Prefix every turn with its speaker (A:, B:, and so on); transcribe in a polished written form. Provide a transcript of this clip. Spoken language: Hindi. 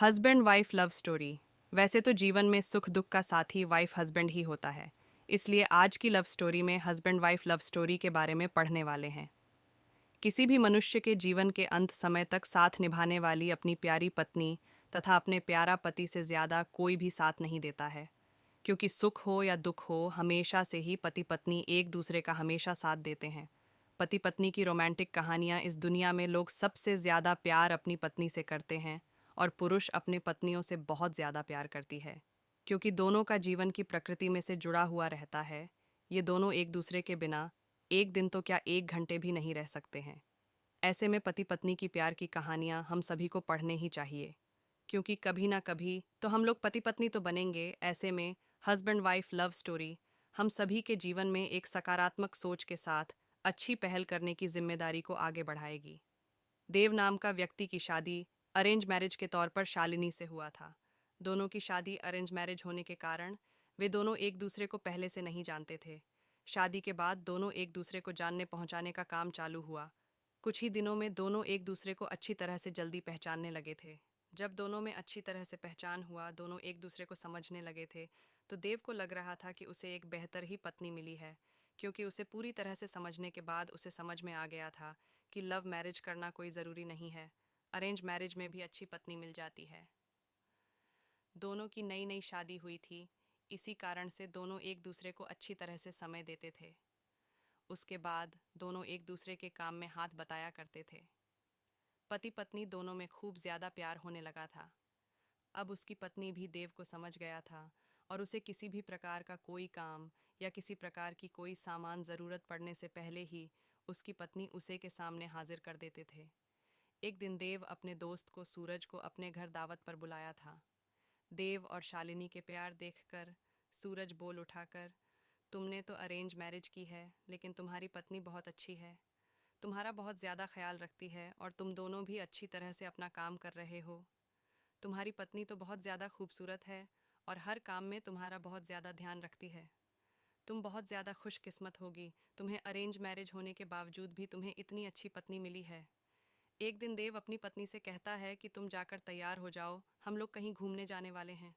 A: Husband wife love story. वैसे तो जीवन में सुख दुख का साथी वाइफ हस्बैंड ही होता है। इसलिए आज की लव स्टोरी में हस्बैंड वाइफ लव स्टोरी के बारे में पढ़ने वाले हैं। किसी भी मनुष्य के जीवन के अंत समय तक साथ निभाने वाली अपनी प्यारी पत्नी तथा अपने प्यारा पति से ज़्यादा कोई भी साथ नहीं देता है। क्योंकि सुख हो या दुख हो, हमेशा से ही पति पत्नी एक दूसरे का हमेशा साथ देते हैं। पति पत्नी की रोमांटिक कहानियाँ इस दुनिया में लोग सबसे ज़्यादा प्यार अपनी पत्नी से करते हैं और पुरुष अपने पत्नियों से बहुत ज़्यादा प्यार करती है। क्योंकि दोनों का जीवन की प्रकृति में से जुड़ा हुआ रहता है। ये दोनों एक दूसरे के बिना एक दिन तो क्या एक घंटे भी नहीं रह सकते हैं। ऐसे में पति पत्नी की प्यार की कहानियाँ हम सभी को पढ़ने ही चाहिए। क्योंकि कभी ना कभी तो हम लोग पति पत्नी तो बनेंगे। ऐसे में हस्बैंड वाइफ लव स्टोरी हम सभी के जीवन में एक सकारात्मक सोच के साथ अच्छी पहल करने की जिम्मेदारी को आगे बढ़ाएगी। देव नाम का व्यक्ति की शादी अरेंज मैरिज के तौर पर शालिनी से हुआ था। दोनों की शादी अरेंज मैरिज होने के कारण वे दोनों एक दूसरे को पहले से नहीं जानते थे। शादी के बाद दोनों एक दूसरे को जानने पहुंचाने का काम चालू हुआ। कुछ ही दिनों में दोनों एक दूसरे को अच्छी तरह से जल्दी पहचानने लगे थे। जब दोनों में अच्छी तरह से पहचान हुआ, दोनों एक दूसरे को समझने लगे थे, तो देव को लग रहा था कि उसे एक बेहतर ही पत्नी मिली है। क्योंकि उसे पूरी तरह से समझने के बाद उसे समझ में आ गया था कि लव मैरिज करना कोई ज़रूरी नहीं है। अरेंज मैरिज में भी अच्छी पत्नी मिल जाती है। दोनों की नई नई शादी हुई थी। इसी कारण से दोनों एक दूसरे को अच्छी तरह से समय देते थे। उसके बाद दोनों एक दूसरे के काम में हाथ बटाया करते थे। पति पत्नी दोनों में खूब ज़्यादा प्यार होने लगा था। अब उसकी पत्नी भी देव को समझ गया था और उसे किसी भी प्रकार का कोई काम या किसी प्रकार की कोई सामान ज़रूरत पड़ने से पहले ही उसकी पत्नी उसे के सामने हाजिर कर देते थे। एक दिन देव अपने दोस्त को सूरज को अपने घर दावत पर बुलाया था। देव और शालिनी के प्यार देखकर सूरज बोल उठाकर, तुमने तो अरेंज मैरिज की है, लेकिन तुम्हारी पत्नी बहुत अच्छी है। तुम्हारा बहुत ज़्यादा ख्याल रखती है और तुम दोनों भी अच्छी तरह से अपना काम कर रहे हो। तुम्हारी पत्नी तो बहुत ज़्यादा खूबसूरत है और हर काम में तुम्हारा बहुत ज़्यादा ध्यान रखती है। तुम बहुत ज़्यादा खुशकिस्मत होगी, तुम्हें अरेंज मैरिज होने के बावजूद भी तुम्हें इतनी अच्छी पत्नी मिली है। एक दिन देव अपनी पत्नी से कहता है कि तुम जाकर तैयार हो जाओ, हम लोग कहीं घूमने जाने वाले हैं।